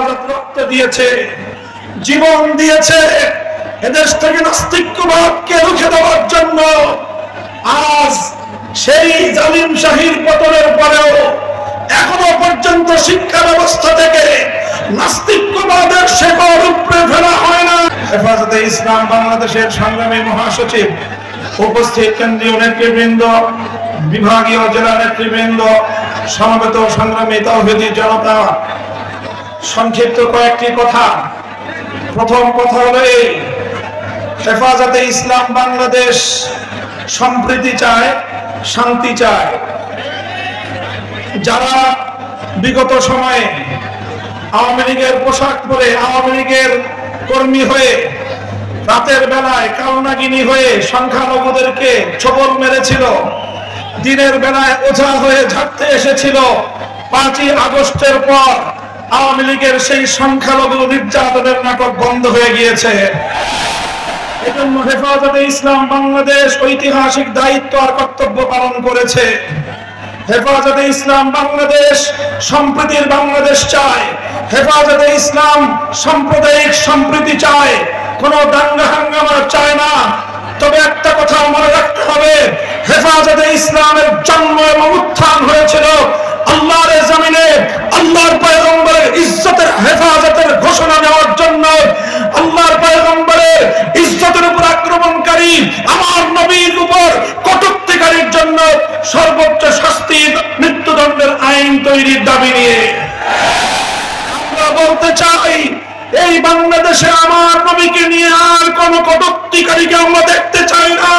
রক্ত দিয়েছে, জীবন দিয়েছে এদেশ থেকে নাস্তিক্যবাদকে রুখে দেওয়ার জন্য। আজ সেই জালিম শাহীর পতনের পরেও এখনো পর্যন্ত শিক্ষা ব্যবস্থা থেকে নাস্তিক্যবাদের শেকড় উপড়ে ফেলা হয় না। হেফাজতে ইসলাম বাংলাদেশের সংগ্রামী মহাসচিব, উপস্থিত কেন্দ্রীয় নেতৃবৃন্দ, বিভাগীয় জেলা নেতৃবৃন্দ, সমবেত সংগ্রামী তাওহীদি জনতা, সংক্ষিপ্ত কয়েকটি কথা। প্রথম কথা হলো এই, হেফাজতে ইসলাম বাংলাদেশ সম্প্রীতি চায়, শান্তি চায়। যারা বিগত সময়ে আওয়ামী লীগের পোশাক পরে, আওয়ামী লীগের কর্মী হয়ে, রাতের বেলায় কালনাগিনী হয়ে সংখ্যালঘুদেরকে ছোবল মেরেছিল, দিনের বেলায় ওঝা হয়ে ঝাড়তে এসেছিল, 5ই আগস্টের পর আওয়ামী লীগের সেই সংখ্যালঘু নির্যাতনের নাটক বন্ধ হয়ে গিয়েছে। এজন্য হেফাজতে ইসলাম বাংলাদেশ ঐতিহাসিক দায়িত্ব আর কর্তব্য পালন করেছে। হেফাজতে ইসলাম বাংলাদেশ সম্প্রীতির বাংলাদেশ চায়। হেফাজতে ইসলাম সাম্প্রদায়িক সম্প্রীতি চায়, কোন দাঙ্গা হাঙ্গামা চায় না। তবে একটা কথা মনে রাখতে হবে, হেফাজতে ইসলামের জন্ম এবং উত্থান হয়েছিল আল্লাহর জমিনে আল্লাহর পয়গম্বরের ইজ্জতের হেফাজতের ঘোষণা দেওয়ার জন্য। আল্লাহর পয়গম্বরের ইজ্জতের উপর আক্রমণকারী, আমার নবীর উপর কটূক্তিকারীর জন্য সর্বোচ্চ শাস্তি মৃত্যুদণ্ডের আইন তৈরির দাবি নিয়ে আমরা বলতে চাই, এই বাংলাদেশে আমার নবীকে নিয়ে আর কোন কটূক্তিকারীকে আমরা দেখতে চাই না।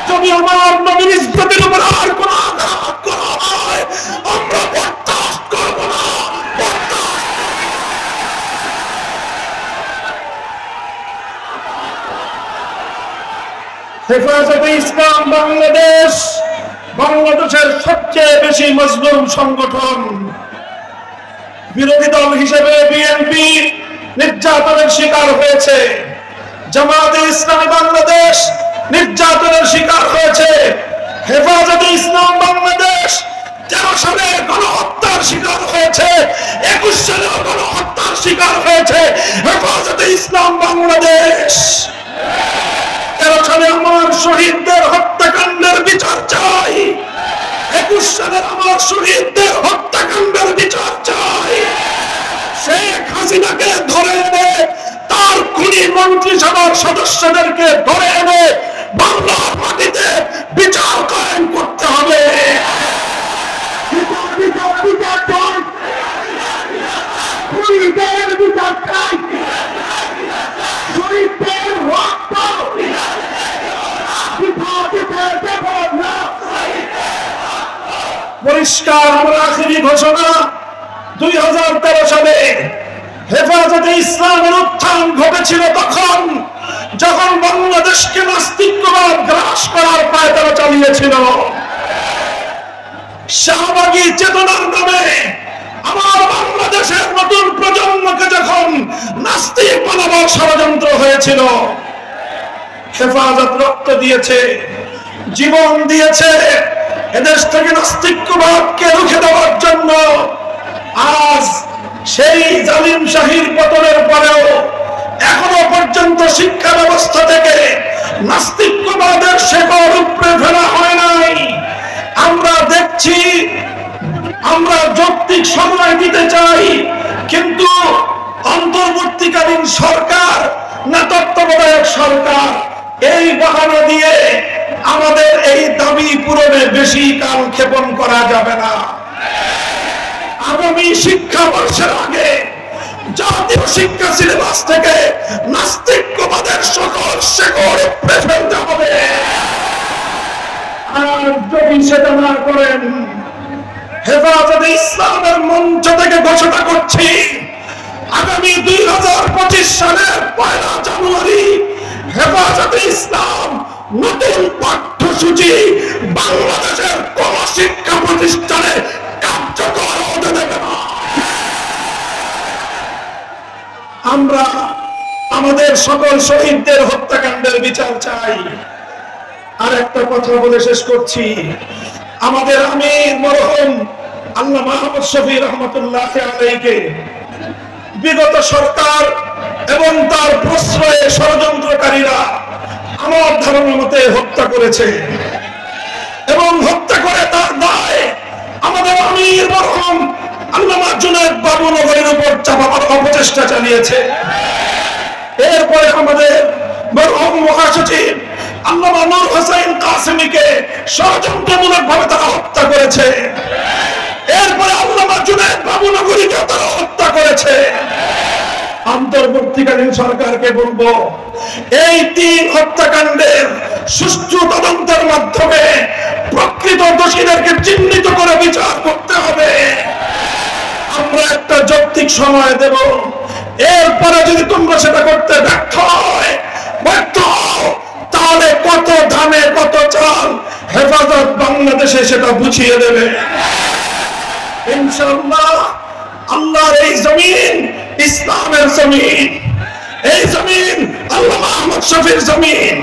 যদি আমার নবীর ইজ্জতের উপর আর কোন আঘাত করা হয়, আমরা বরদাস্ত করব না। হেফাজতে ইসলাম বাংলাদেশ বাংলাদেশের সবচেয়ে বেশি মজলুম সংগঠন। বিরোধী দল হিসেবে বিএনপি নির্যাতনের শিকার হয়েছে, জামায়াতে ইসলামী বাংলাদেশ নির্যাতনের শিকার হয়েছে, হেফাজতে ইসলাম বাংলাদেশ 13 সালে গণহত্যার শিকার হয়েছে, 21 সালে গণহত্যার শিকার হয়েছে হেফাজতে ইসলাম বাংলাদেশ। 13 সালে আমার শহীদদের হত্যাকাণ্ডের বিচার চাই, 21 সালের আমার শহীদদের হত্যাকাণ্ডের বিচার চাই। শেখ হাসিনাকে ধরে এনে, তার খুনি মন্ত্রিসভার সদস্যদেরকে ধরে এনে বাংলার মাটিতে বিচার কায়েম করতে হবে। পরিষ্কার আমার আখেরি ঘোষণা, 2013 সালে হেফাজতে ইসলামের উত্থান ঘটেছিল তখন, যখন বাংলাদেশকে নাস্তিক্যবাদ গ্রাস করার পায়তারা চালিয়েছিল। শাহবাগী চেতনার নামে আমার বাংলাদেশের নতুন প্রজন্মকে যখন নাস্তিক বানাবার ষড়যন্ত্র হয়েছিল, হেফাজত রক্ত দিয়েছে, জীবন দিয়েছে এদেশ থেকে নাস্তিক্যবাদকে রুখে দেওয়ার জন্য। আজ সেই জালিম শাহীর পতনের পরেও এখনো পর্যন্ত শিক্ষা ব্যবস্থা থেকে নাস্তিক্যবাদের শেকড় উপড়ে ফেলা হয় নাই। আমরা দেখছি, আমরা যৌক্তিক সময় দিতে চাই, কিন্তু অন্তর্বর্তীকালীন সরকার না তত্ত্বাবধায়ক সরকার, এই বাহানা দিয়ে আমাদের এই দাবি পূরণে বেশি কাল ক্ষেপণ করা যাবে না। আগামী শিক্ষাবর্ষের আগে জাতীয় শিক্ষা সিলেবাস থেকে নাস্তিক্যবাদের সকল শেকড় উপড়ে ফেলতে হবে। আর যদি সেটা না করেন, হেফাজতে ইসলামের মঞ্চ থেকে ঘোষণা করছি, আগামী 2025 সালের 1 জানুয়ারি হেফাজতে ইসলাম নতুন পাঠ্যসূচি বাংলাদেশের কোন শিক্ষা প্রতিষ্ঠানে কার্যকর হতে দেবে না। আমরা আমাদের সকল শহীদদের হত্যাকাণ্ডের বিচার চাই। আর একটা কথা বলে শেষ করছি, আমাদের আমির মরহুম আল্লামা মুহাম্মদ শফি রহমাতুল্লাহ আলাইহি বিগত সরকার এবং তার প্রশ্রয়ে ষড়যন্ত্রকারীরা আমার ধারণা মতে হত্যা করেছে এবং হত্যা করে তার দায় আমাদের আমির মরহুম আল্লামা জুনায়েদ বাবুনগরীর উপর চাপাবার অপচেষ্টা চালিয়েছে। এরপরে আমাদের মরহুম মহাসচিব আল্লামা নূর হোসেন কাসেমীকে ষড়যন্ত্রমূলকভাবে তারা হত্যা করেছে। এরপরে আল্লামা জুনায়েদ বাবুনগরীকে তারা হত্যা করেছে। অন্তর্বর্তীকালীন সরকারকে বলবো, এই 3 হত্যাকাণ্ডের সুষ্ঠু তদন্তের মাধ্যমে প্রকৃত দোষীদেরকে চিহ্নিত করে বিচার করতে হবে। আমরা একটা যৌক্তিক সময় দেব, এরপরে যদি তোমরা সেটা করতে ব্যর্থ হও তাহলে কত ধানে কত চাল হেফাজত বাংলাদেশে সেটা বুঝিয়ে দেবে ইনশাআল্লাহ। আল্লাহর এই জমিন ইসলামের জমিন, এই জমিন আল্লামা আহমদ শফির জমিন,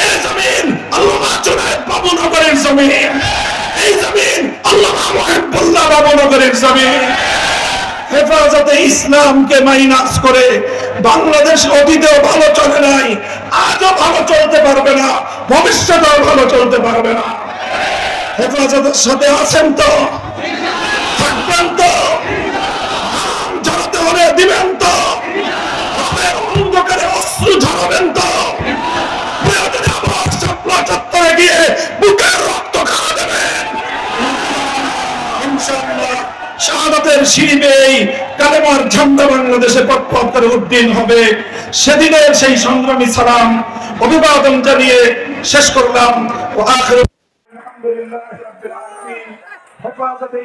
এই জমিন আল্লামা জুনায়েদ বাবুনগরীর জমিন, এই জমিন আল্লামা মুহিবুল্লাহ বাবুনগরীর জমিন। হেফাজতে ইসলামকে মাইনাস করে বাংলাদেশ অতীতেও ভালো চলে নাই, আজও ভালো চলতে পারবে না, ভবিষ্যতেও ভালো চলতে পারবে না। হেফাজতের সাথে আছেন তো? থাকবেন তো? ঝরাতে হলে দিবেন তো? অন্ধকারে অস্ত্র ঝরাবেন তো? প্রয়োজনে আবার শাপলা চত্বরে গিয়ে বুকের রক্ত খাওয়া দেবেন ইনশাআল্লাহ। শাহাদাতের সিঁড়ি কালেমার ঝান্ডা বাংলাদেশে পথ করে উড্ডীন হবে। সেদিনের সেই সংগ্রামী সালাম অভিবাদন জানিয়ে শেষ করলাম। আলহামদুলিল্লাহ রাব্বিল আলামিন। হেফাজতে